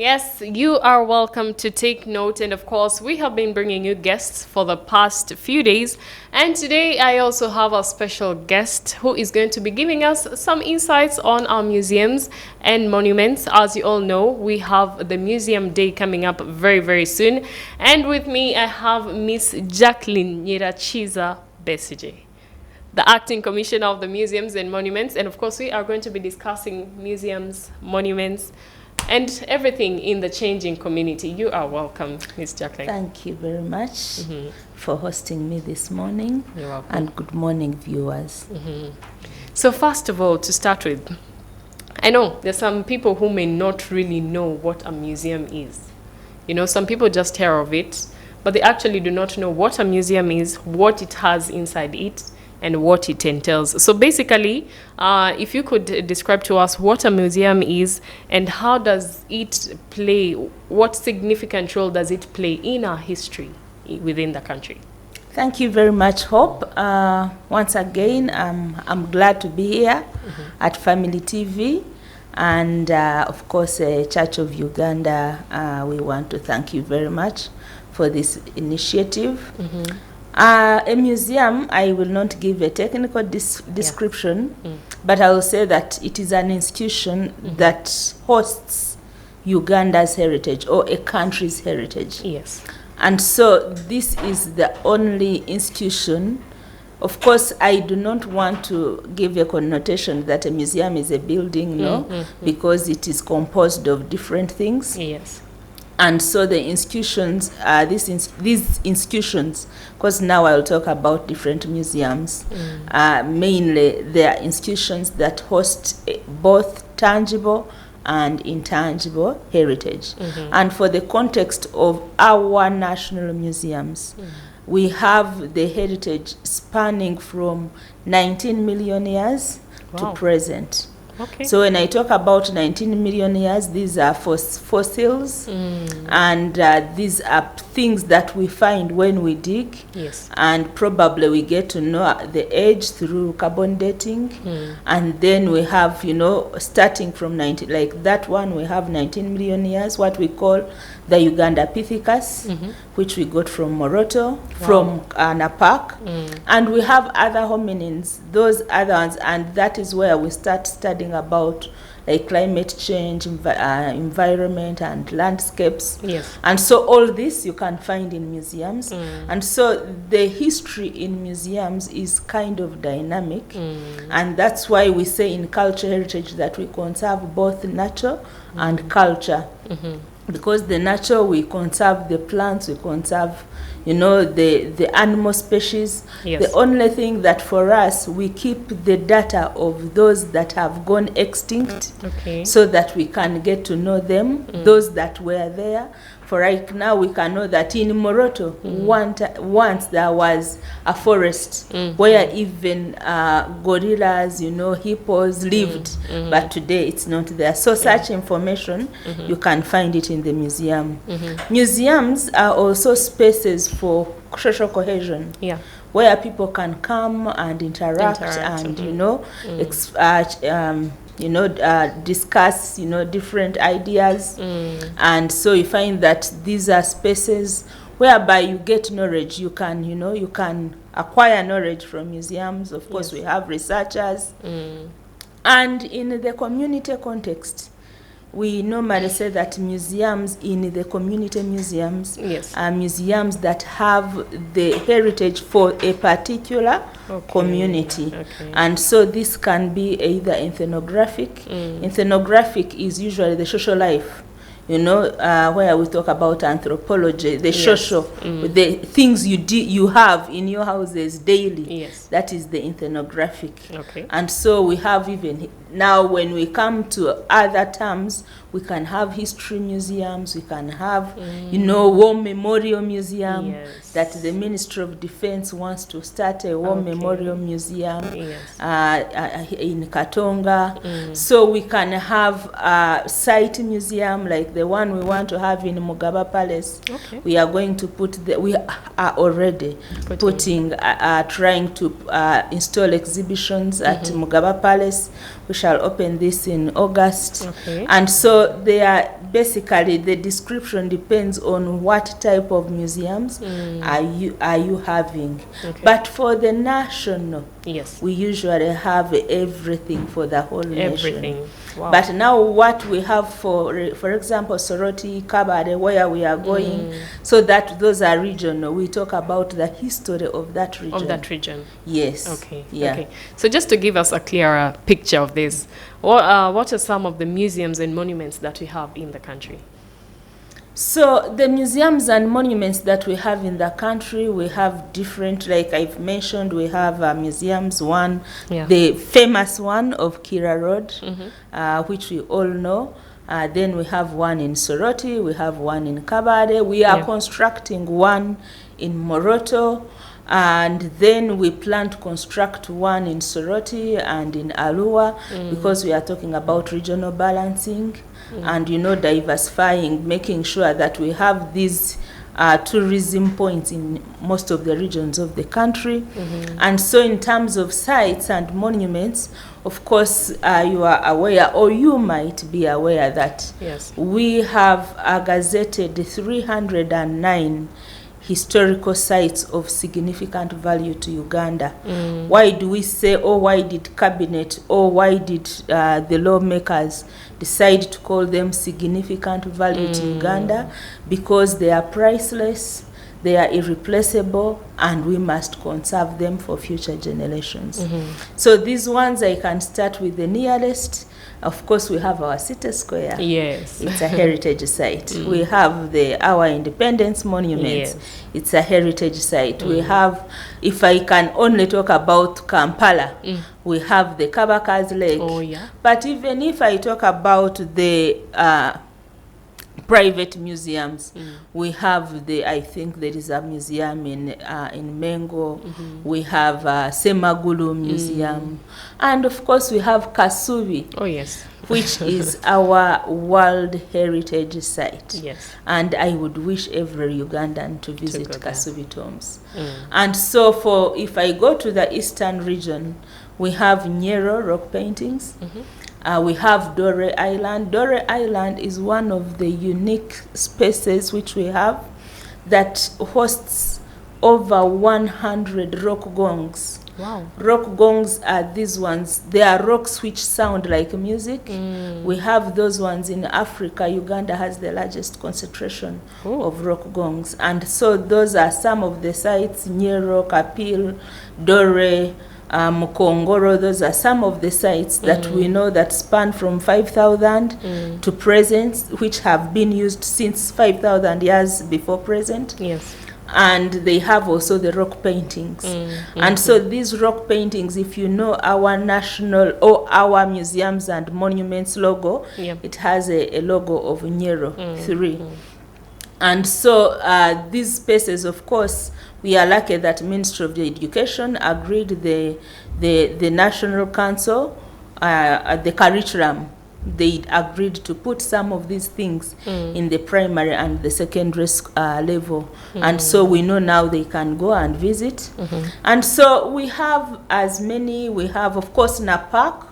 Yes, you are welcome to take note. And of course, we have been bringing you guests for the past few days. And today, I also have a special guest who is going to be giving us some insights on our museums and monuments. As you all know, we have the Museum Day coming up very, very soon. And with me, I have Miss Jackline Nyiracyiza Besigye, the acting commissioner of the museums and monuments. And of course, we are going to be discussing museums, monuments, and everything in the changing community. You are welcome, Ms. Jackline. Thank you very much for hosting me this morning. You're welcome. And good morning, viewers. So first of all, to start with, I know there's some people who may not really know what a museum is. You know, some people just hear of it, but they actually do not know what a museum is, what it has inside it, and what it entails. So basically, if you could describe to us what a museum is and how does it play, what significant role does it play in our history within the country? Thank you very much, Hope. Once again, I'm glad to be here at Family TV. And of course, Church of Uganda, we want to thank you very much for this initiative. A museum, I will not give a technical description, but I will say that it is an institution that hosts Uganda's heritage or a country's heritage. Yes. And so this is the only institution. Of course, I do not want to give a connotation that a museum is a building, no, because it is composed of different things. Yes. And so the institutions, these institutions, because now I'll talk about different museums, mainly they are institutions that host both tangible and intangible heritage. And for the context of our national museums, we have the heritage spanning from 19 million years to present. Okay. So when I talk about 19 million years, these are fossils, and these are things that we find when we dig. Yes. And probably we get to know the age through carbon dating. And then we have, you know, starting from 19, like that one, we have 19 million years, what we call the Uganda Pithecus, which we got from Moroto, from Napak. And we have other hominins, those other ones, and that is where we start studying about like climate change, environment and landscapes. Yes. And so all this you can find in museums. And so the history in museums is kind of dynamic. And that's why we say in culture heritage that we conserve both nature and culture. Because the nature, we conserve the plants, we conserve, you know, the animal species. Yes. The only thing that for us, we keep the data of those that have gone extinct, so that we can get to know them, those that were there. For right now, we can know that in Moroto, once there was a forest where even gorillas, you know, hippos lived, but today it's not there. So such information, you can find it in the museum. Museums are also spaces for social cohesion. Yeah. Where people can come and interact and, you know, discuss, you know, different ideas. And so you find that these are spaces whereby you get knowledge. You can, you know, you can acquire knowledge from museums. Of course, we have researchers. And in the community context, we normally say that museums in the community museums are museums that have the heritage for a particular community. And so this can be either ethnographic. Ethnographic is usually the social life, you know, where we talk about anthropology, the social, the things you have in your houses daily. That is the ethnographic. And so we have even now when we come to other terms, we can have history museums, we can have, you know, War Memorial Museum, that the Ministry of Defense wants to start a War Memorial Museum in Katonga. So we can have a site museum like the the one we want to have in Mugaba Palace. Okay. We are going to we are already trying to install exhibitions at Mugaba Palace. We shall open this in August. Okay. And so they are basically, the description depends on what type of museums are you having. Okay. But for the national, yes, we usually have everything for the whole nation. everything. Wow. But now what we have for example, Soroti, Kabade, where we are going, so that those are regional. We talk about the history of that region. Of that region. Yes. Okay. Yeah. Okay. So just to give us a clearer picture of this, what are some of the museums and monuments that we have in the country? So the museums and monuments that we have in the country, we have different, like I've mentioned, we have museums. One, the famous one of Kira Road, which we all know. Then we have one in Soroti, we have one in Kabade. We are constructing one in Moroto. And then we plan to construct one in Soroti and in Arua, because we are talking about regional balancing and, you know, diversifying, making sure that we have these tourism points in most of the regions of the country. And so in terms of sites and monuments, of course, you are aware, or you might be aware, that we have gazetted 309 historical sites of significant value to Uganda. Why do we say, or why did cabinet, or why did the lawmakers decide to call them significant value to Uganda? Because they are priceless, they are irreplaceable, and we must conserve them for future generations. So these ones, I can start with the nearest. Of course, we have our City Square. Yes. It's a heritage site. We have our Independence Monument. It's a heritage site. We have, if I can only talk about Kampala, we have the Kabaka's Lake. Oh, yeah. But even if I talk about the private museums, we have I think there is a museum in Mengo. We have Semagulu Museum, and of course we have Kasubi. Oh, yes. Which is our World Heritage Site. Yes. And I would wish every Ugandan to visit Kasubi tombs. And so if I go to the eastern region, we have Nyero rock paintings. We have Dore Island. Dore Island is one of the unique spaces which we have that hosts over 100 rock gongs. Wow. Rock gongs are these ones. They are rocks which sound like music. We have those ones in Africa. Uganda has the largest concentration of rock gongs. And so those are some of the sites: Nyero, Kapil, Dore, Mukongoro. Those are some of the sites that we know that span from 5,000 to present, which have been used since 5,000 years before present. Yes. And they have also the rock paintings. And so these rock paintings, if you know our national or our museums and monuments logo, it has a logo of Nyero 3. And so these spaces, of course, we are lucky that Ministry of Education agreed the National Council, the curriculum, they agreed to put some of these things in the primary and the secondary level. And so we know now they can go and visit. And so we have as many, we have, of course, Napak.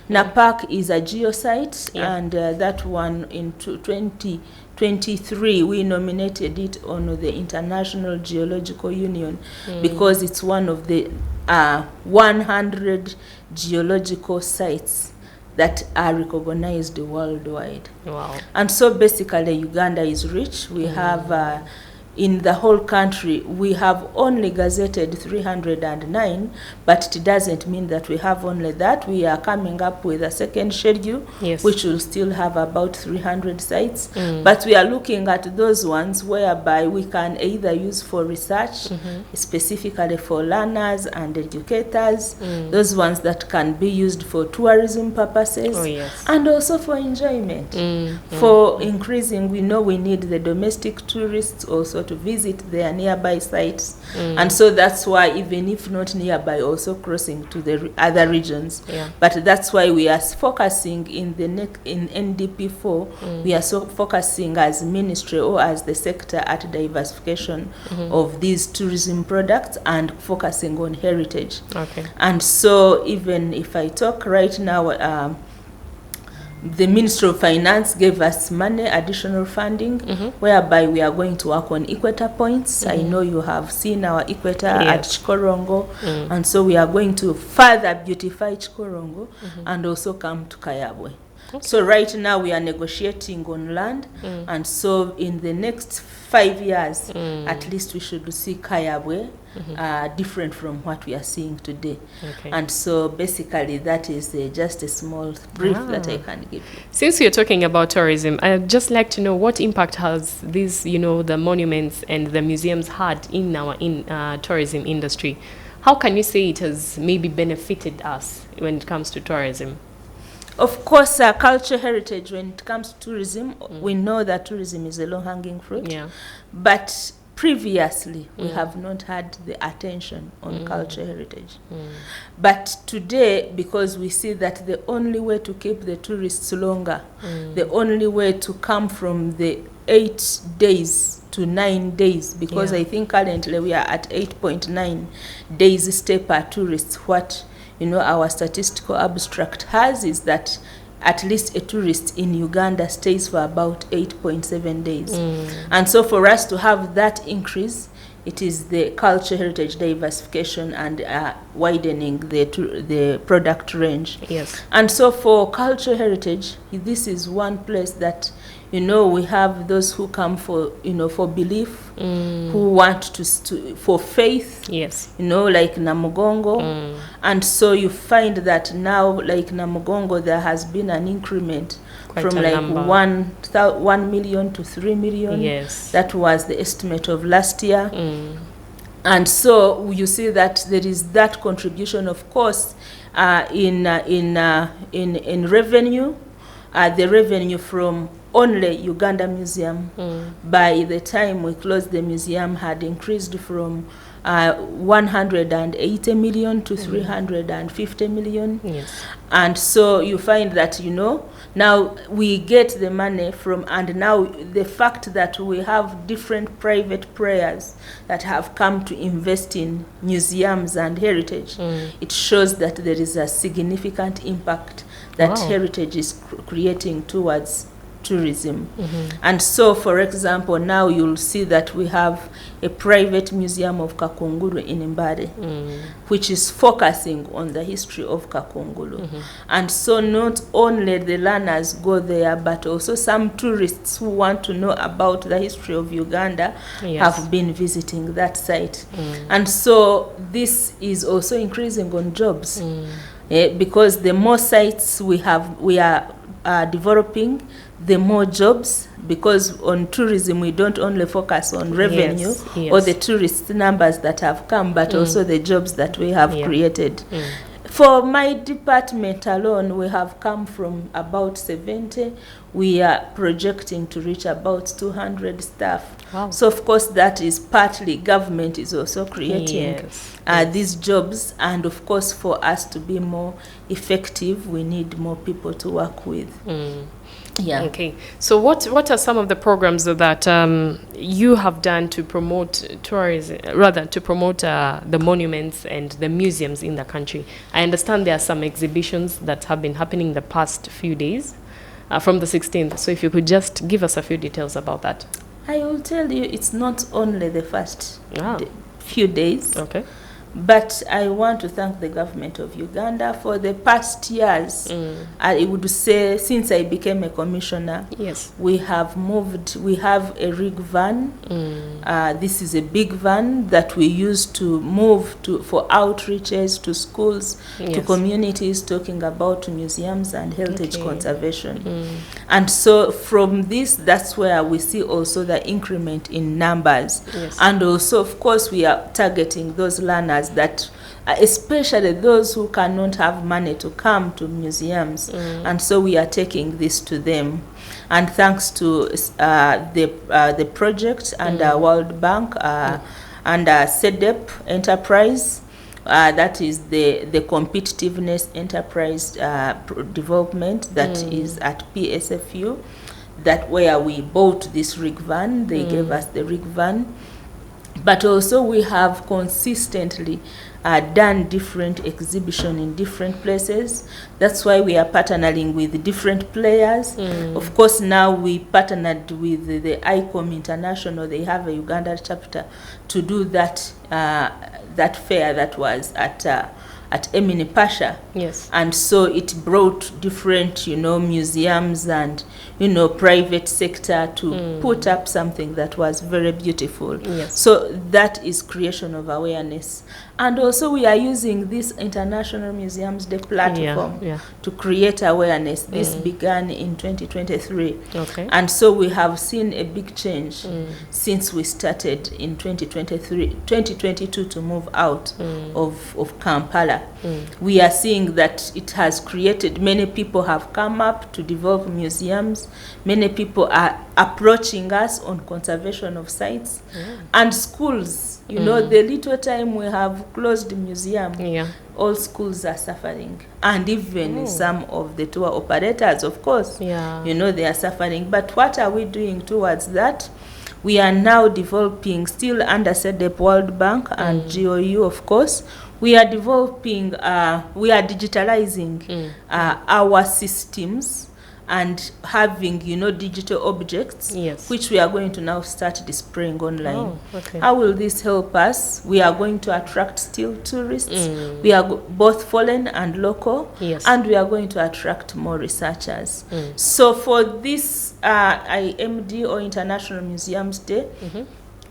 Napak is a geosite, and that one in 2023 we nominated it on the International Geological Union because it's one of the 100 geological sites that are recognized worldwide. Wow. And so basically Uganda is rich. We have in the whole country, we have only gazetted 309, but it doesn't mean that we have only that. We are coming up with a second schedule, which will still have about 300 sites. But we are looking at those ones whereby we can either use for research, specifically for learners and educators, those ones that can be used for tourism purposes, and also for enjoyment. For increasing, we know we need the domestic tourists also to visit their nearby sites. And so that's why, even if not nearby, also crossing to the other regions. Yeah. But that's why we are focusing in NDP4, we are so focusing as ministry or as the sector at diversification of these tourism products and focusing on heritage. Okay. And so even if I talk right now, the Ministry of Finance gave us money, additional funding, whereby we are going to work on equator points. I know you have seen our equator at Chikorongo, and so we are going to further beautify Chikorongo and also come to Kayabwe. Okay. So right now we are negotiating on land, and so in the next 5 years, at least we should see Kayabwe different from what we are seeing today. Okay. And and so basically that is just a small brief that I can give you. since you're talking about tourism, I'd just like to know what impact has these, the monuments and the museums had in our tourism industry. How can you say it has maybe benefited us when it comes to tourism? Of course, cultural heritage, when it comes to tourism, we know that tourism is a low-hanging fruit. Yeah. But previously, we have not had the attention on cultural heritage. But today, because we see that the only way to keep the tourists longer, the only way to come from the 8 days to 9 days, because I think currently we are at 8.9 days stay per tourist. What our statistical abstract has is that at least a tourist in Uganda stays for about 8.7 days. And so for us to have that increase, it is the cultural heritage diversification and widening the product range. Yes. And so for cultural heritage, this is one place that we have those who come for for belief, who want for faith. Yes. Like Namugongo. And so you find that now, like Namugongo, there has been an increment Quite from a like number. 1 million to 3 million. Yes. That was the estimate of last year. And so you see that there is that contribution, of course, in revenue, the revenue from only Uganda Museum. By the time we closed the museum, had increased from 180 million to 350 million. Yes. And so you find that, now we get the money from, and now the fact that we have different private players that have come to invest in museums and heritage, it shows that there is a significant impact that heritage is creating towards tourism. And so, for example, now you'll see that we have a private museum of Kakungulu in Mbale, which is focusing on the history of Kakungulu. And so not only the learners go there, but also some tourists who want to know about the history of Uganda have been visiting that site. And so this is also increasing on jobs, because the more sites we are developing, the more jobs, because on tourism we don't only focus on revenue or the tourist numbers that have come, but also the jobs that we have created. For my department alone, we have come from about 70. We are projecting to reach about 200 staff. Wow. So of course that is partly government is also creating these jobs, and of course for us to be more effective, we need more people to work with. Yeah. Okay. So what are some of the programs that you have done to promote tourism, rather to promote the monuments and the museums in the country? I understand there are some exhibitions that have been happening the past few days, from the 16th. So if you could just give us a few details about that. I will tell you, it's not only the first few days. Okay. But I want to thank the government of Uganda for the past years. I would say since I became a commissioner, we have a rig van. This is a big van that we use to move for outreaches to schools, to communities, talking about museums and heritage conservation. And so from this, that's where we see also the increment in numbers. And also, of course, we are targeting those learners that especially those who cannot have money to come to museums. And so we are taking this to them. And thanks to the project under World Bank, under CEDEP Enterprise, that is the competitiveness enterprise development that is at PSFU, that where we bought this rig van. They gave us the rig van. But also we have consistently done different exhibition in different places. That's why we are partnering with different players. Of course, now we partnered with the ICOM International. They have a Uganda chapter to do that that fair that was at Emini Pasha. Yes. And so it brought different, museums and, private sector to put up something that was very beautiful. Yes. So that is creation of awareness. And also we are using this International Museums Day platform to create awareness. This began in 2023. Okay. And so we have seen a big change since we started in 2022 to move out of Kampala. We are seeing that it has created, many people have come up to develop museums. Many people are approaching us on conservation of sites. And schools, the little time we have closed the museum, all schools are suffering. And even some of the tour operators, of course, they are suffering. But what are we doing towards that? We are now developing, still under CEDEP World Bank and GOU, of course. We are developing, we are digitalizing our systems and having, digital objects, which we are going to now start displaying online. How will this help us? We are going to attract still tourists. We are both foreign and local, and we are going to attract more researchers. So for this IMD, or International Museums Day,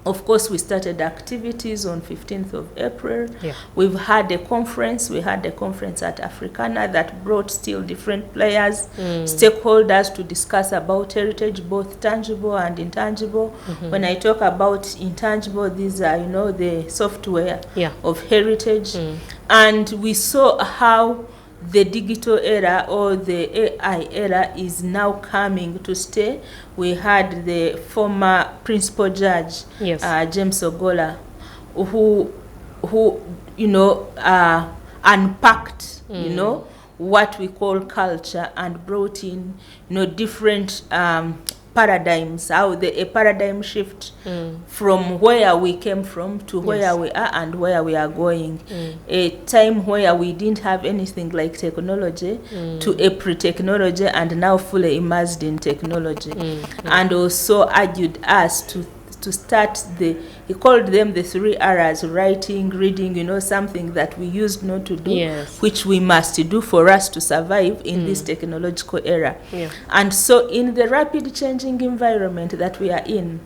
of course, we started activities on 15th of April. We've had a conference. We had a conference at Africana that brought still different players, stakeholders to discuss about heritage, both tangible and intangible. When I talk about intangible, these are, the software of heritage. And we saw how the digital era or the AI era is now coming to stay. We had the former principal judge, James Ogola, who unpacked, what we call culture and brought in, different paradigms, how a paradigm shift from where we came from to where we are and where we are going. A time where we didn't have anything like technology to a pre-technology and now fully immersed in technology. And also argued us to start he called them the 3 R's: writing, reading, something that we used not to do, which we must do for us to survive in this technological era. And so in the rapid changing environment that we are in,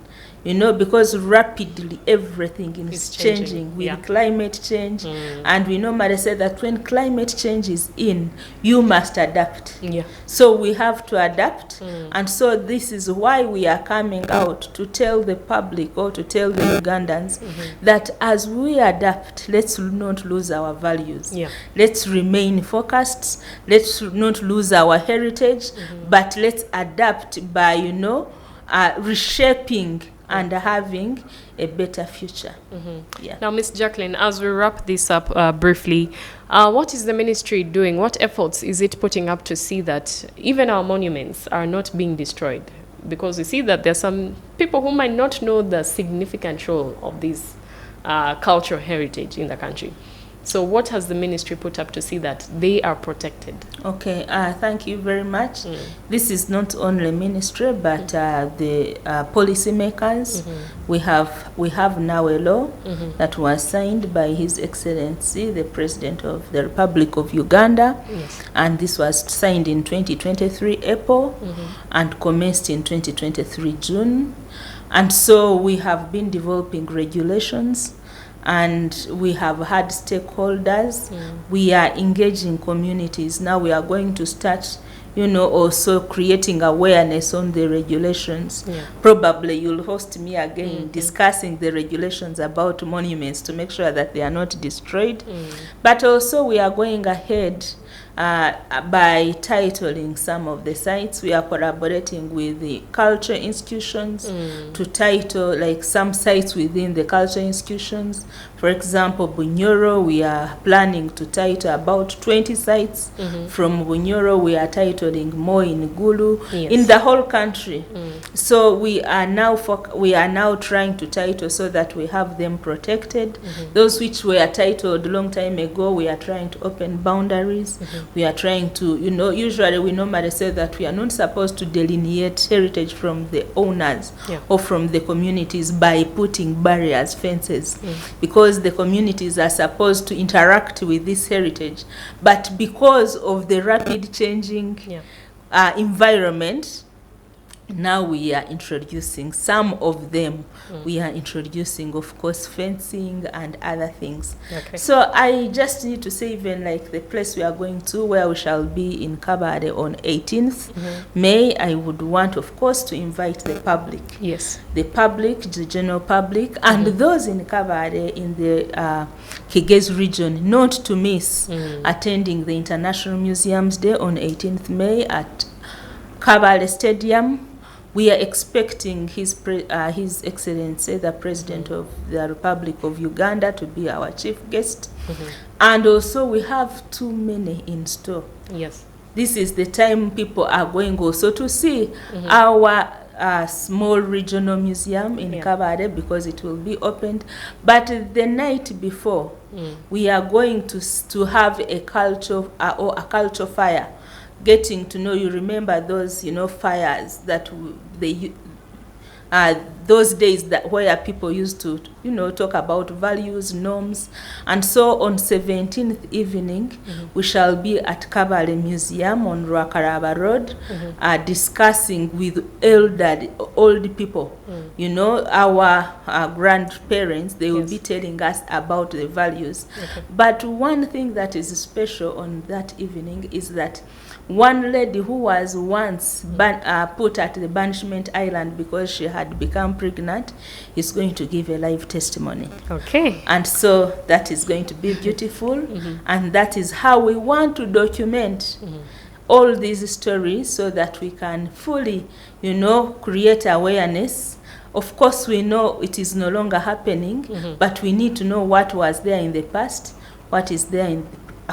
because rapidly everything is changing with climate change. And we normally say that when climate change is in, you must adapt. So we have to adapt. And so this is why we are coming out to tell the public, or to tell the Ugandans, that as we adapt, let's not lose our values. Let's remain focused. Let's not lose our heritage, but let's adapt by, reshaping and having a better future. Now, Ms. Jackline, as we wrap this up briefly, what is the ministry doing? What efforts is it putting up to see that even our monuments are not being destroyed? Because we see that there's some people who might not know the significant role of this cultural heritage in the country. So what has the ministry put up to see that they are protected? Okay, thank you very much. This is not only ministry, but the policymakers. We have now a law that was signed by His Excellency, the President of the Republic of Uganda. And this was signed in 2023 April and commenced in 2023 June. And so we have been developing regulations, and we have had stakeholders. We are engaging communities. Now we are going to start, also creating awareness on the regulations. Probably you'll host me again discussing the regulations about monuments to make sure that they are not destroyed. But also we are going ahead by titling some of the sites. We are collaborating with the culture institutions to title like some sites within the culture institutions. For example, Bunyoro, we are planning to title about 20 sites. From Bunyoro, we are titling more in Gulu, in the whole country. So we are now trying to title so that we have them protected. Those which were titled a long time ago, we are trying to open boundaries. We are trying to, usually we normally say that we are not supposed to delineate heritage from the owners or from the communities by putting barriers, fences, because the communities are supposed to interact with this heritage. But because of the rapid changing environment, now we are introducing some of them. We are introducing, of course, fencing and other things. So I just need to say, even like the place we are going to, where we shall be in Kabale on 18th May, I would want, of course, to invite the public. The public, the general public, and those in Kabale in the Kigezi region, not to miss attending the International Museums Day on 18th May at Kabale Stadium. We are expecting His Excellency, the President of the Republic of Uganda, to be our chief guest. And also we have too many in store. This is the time people are going also to see our small regional museum in Kabale, because it will be opened. But the night before, we are going to have a culture or a culture fire. Getting to know, you remember those, fires that those days that where people used to, talk about values, norms. And so on 17th evening, we shall be at Kabale Museum on Rwakaraba Road, discussing with old people, our grandparents. They will be telling us about the values. But one thing that is special on that evening is that one lady who was once put at the banishment island because she had become pregnant is going to give a live testimony. And so that is going to be beautiful. And that is how we want to document all these stories so that we can fully, create awareness. Of course, we know it is no longer happening, but we need to know what was there in the past, what is there in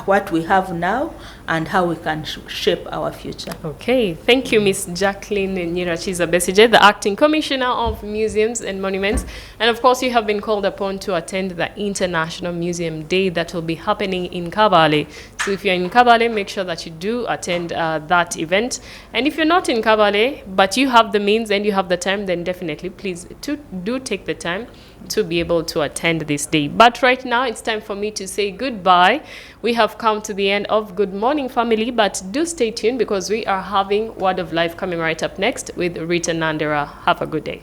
what we have now, and how we can shape our future. Thank you, Miss Jackline Nyiracyiza Besigye, the Acting Commissioner of Museums and Monuments. And of course, you have been called upon to attend the International Museum Day that will be happening in Kabale. So if you're in Kabale, make sure that you do attend that event. And if you're not in Kabale, but you have the means and you have the time, then definitely please do take the time to be able to attend this day. But right now, it's time for me to say goodbye. We have come to the end of Good Morning Family, but do stay tuned because we are having Word of Life coming right up next with Rita Nandera. Have a good day.